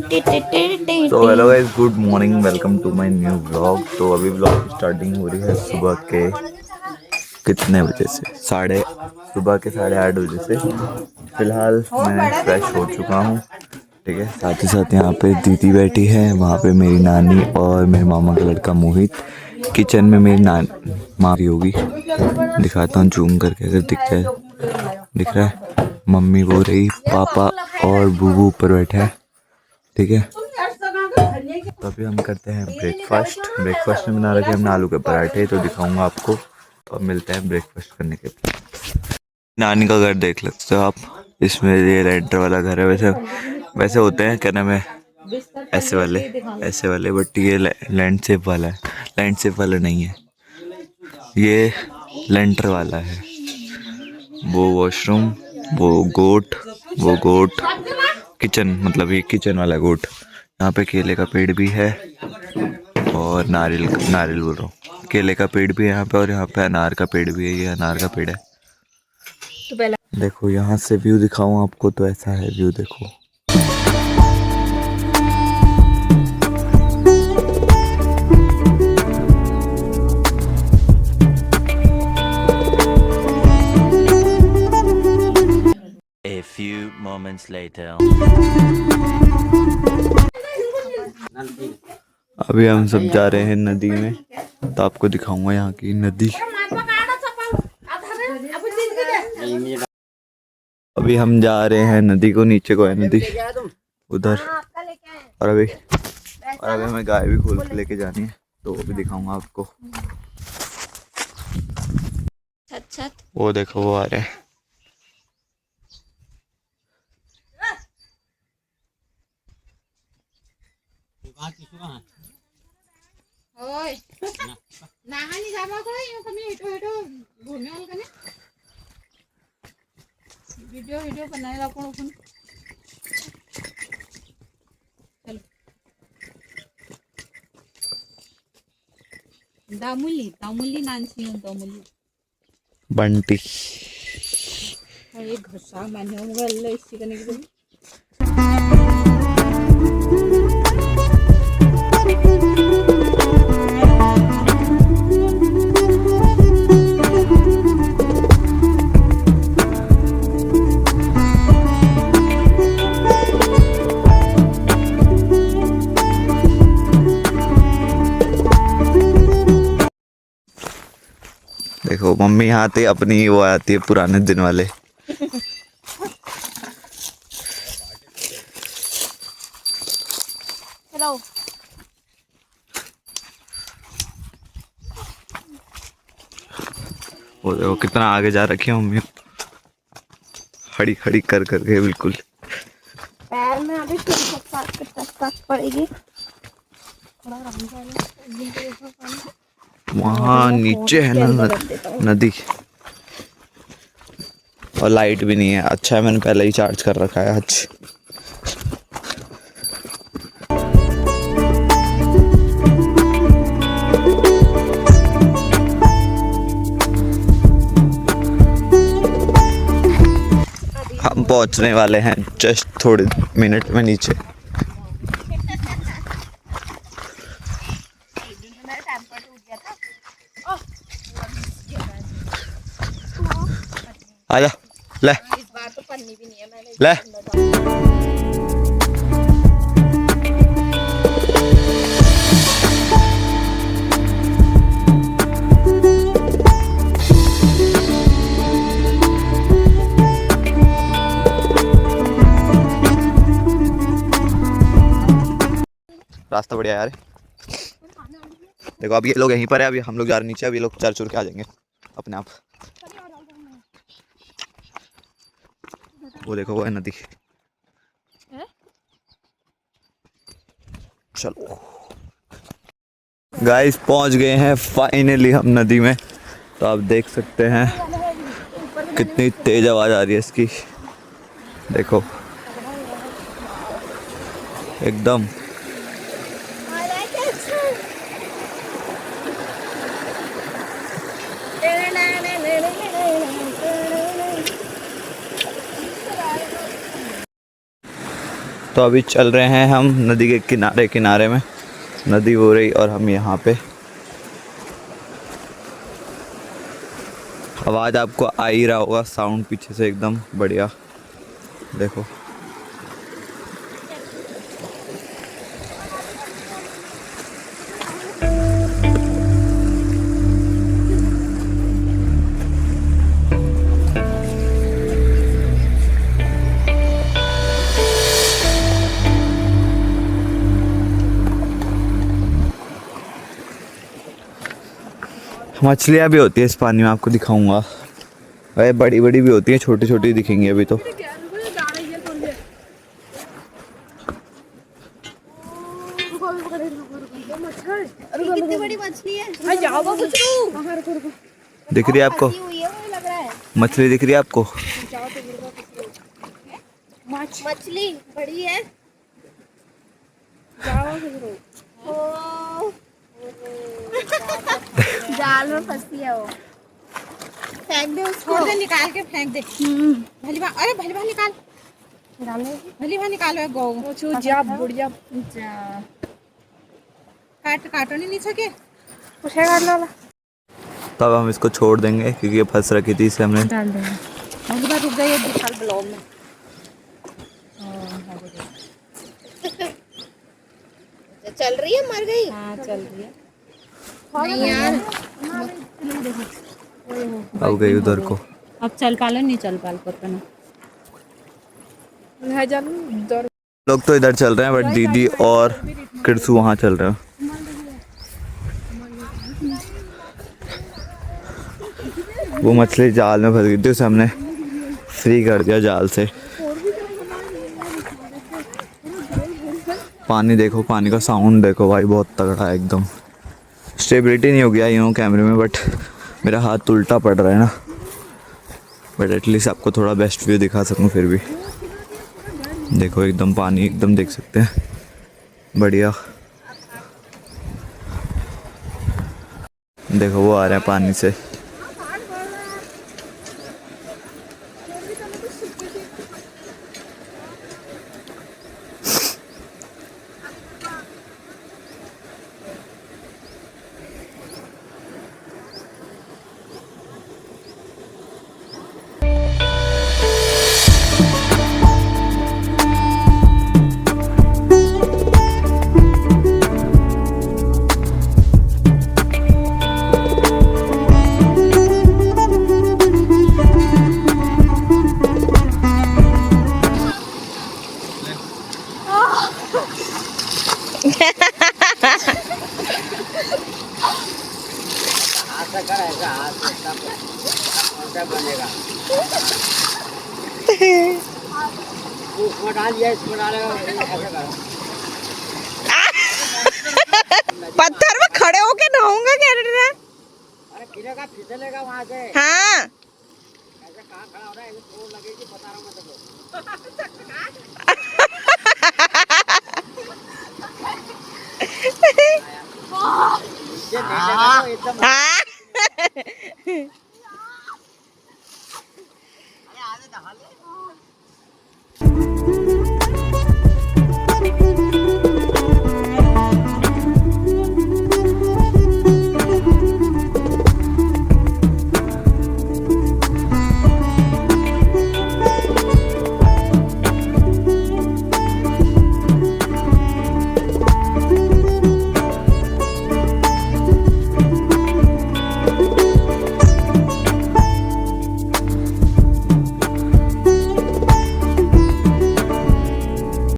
तो hello guys, good morning, welcome to my new vlog. तो अभी व्लॉग की स्टार्टिंग हो रही है सुबह के कितने बजे से, सुबह के 8:30 बजे से। फिलहाल मैं फ्रेश हो चुका हूँ, ठीक है। साथ ही साथ यहाँ पे दीदी बैठी है, वहाँ पे मेरी नानी और मेरे मामा का लड़का मोहित। किचन में मेरी माँ भी होगी, दिखाता हूँ जूम करके अगर दिख रहा है। मम्मी वो रही, पापा और बूबू ऊपर बैठे हैं, ठीक है। तो अभी हम करते हैं ब्रेकफास्ट में बना रखे हमने आलू के पराठे, तो दिखाऊंगा आपको। अब मिलते हैं ब्रेकफास्ट करने के बाद। नानी का घर देख सकते हो आप, इसमें ये रेंटर वाला घर है। वैसे होते हैं, क्या नाम है, ऐसे वाले, बट ये लैंडस्केप वाला है। लैंडस्केप वाला नहीं है, ये लेंटर वाला है। वो वॉशरूम, वो गोट किचन, मतलब ये किचन वाला गोट। यहाँ पे केले का पेड़ भी है और नारियल बोल रहा हूँ, केले का पेड़ भी है यहाँ पे, और यहाँ पे अनार का पेड़ भी है। ये अनार का पेड़ है। देखो यहाँ से व्यू दिखाऊं आपको, तो ऐसा है व्यू, देखो। A few moments later. अभी हम सब जा रहे हैं नदी में, तो आपको दिखाऊंगा यहाँ की नदी। अभी हम जा रहे हैं नदी को, नीचे को है नदी उधर। और अभी हमें गाय भी खोल के लेके जानी है, तो वो भी दिखाऊंगा आपको। वो देखो, वो आ रहे हैं। वीडियो बनाए आपण दामुली नानसी दामुली बंटी ये घसा माने मोबाइल इसी करने के देखो, मम्मी यहाँ आती अपनी वो आती है पुराने दिन वाले। चलो वो देखो कितना आगे जा रखी है मम्मी, खड़ी खड़ी कर करके बिल्कुल। पैर में अभी पड़ेगी। वहाँ नीचे है ना नदी, और लाइट भी नहीं है। अच्छा है, मैंने पहले ही चार्ज कर रखा है आज। हम पहुंचने वाले हैं जस्ट थोड़े मिनट में नीचे। आजा, ले इस बार तो पन्नी भी नहीं है, मैंने ले। रास्ता बढ़िया यार। देखो अब ये लोग यहीं पर है, अभी हम लोग जा रहे नीचे। अभी ये लोग चर चुर के आ जाएंगे अपने आप। वो देखो, वो है नदी। चलो गाइस, पहुंच गए हैं फाइनली हम नदी में। तो आप देख सकते हैं कितनी तेज आवाज आ रही है इसकी, देखो एकदम। तो अभी चल रहे हैं हम नदी के किनारे किनारे में, नदी हो रही और हम यहाँ पे। आवाज़ आपको आ ही रहा होगा, साउंड पीछे से एकदम बढ़िया। देखो मछलियाँ भी होती है इस पानी में, आपको दिखाऊंगा। अरे बड़ी बड़ी भी होती है, छोटी छोटी दिखेंगी अभी तो। कितनी बड़ी मछली है। दिख रही है आपको मछली? दिख रही है आपको? मछली बड़ी है। जाल में फंसी है वो। फेंक दे उसको, निकाल के फेंक दे। भली बा, अरे भली बा निकाल, भली बा निकालो। गो जा बुढ़िया जा, काटो नहीं सके, उसे काट लो। तब हम इसको छोड़ देंगे क्योंकि ये फंस रखी थी, इसे हमने डाल देंगे। रुक गई विशाल ब्लॉग में। चल रही है, मर गई। हाँ चल रही है। नहीं यार, अब गई उधर को। अब चल पालो नहीं चल पाल पता ना। लोग तो इधर चल रहे हैं बट दीदी और किरसू वहाँ चल रहे हैं। वो मछली जाल में फंस गई थी, उसे हमने फ्री कर दिया जाल से। पानी देखो, पानी का साउंड देखो भाई, बहुत तगड़ा है एकदम। स्टेबिलिटी नहीं हो गया यूँ कैमरे में, बट मेरा हाथ उल्टा पड़ रहा है ना, बट एटलीस्ट आपको थोड़ा बेस्ट व्यू दिखा सकूँ फिर भी। देखो एकदम पानी एकदम देख सकते हैं, बढ़िया। देखो वो आ रहा है पानी से। पत्थर में खड़े होके नहाऊंगा क्या? अरे गिरेगा, फिसलेगा वहाँ से। हाँ ऐसे कहाँ खड़ा हो रहा है, चोट लगेगी, बता रहा हूँ मैं तेको। नीचे नहीं लगा तो एकदम। हाँ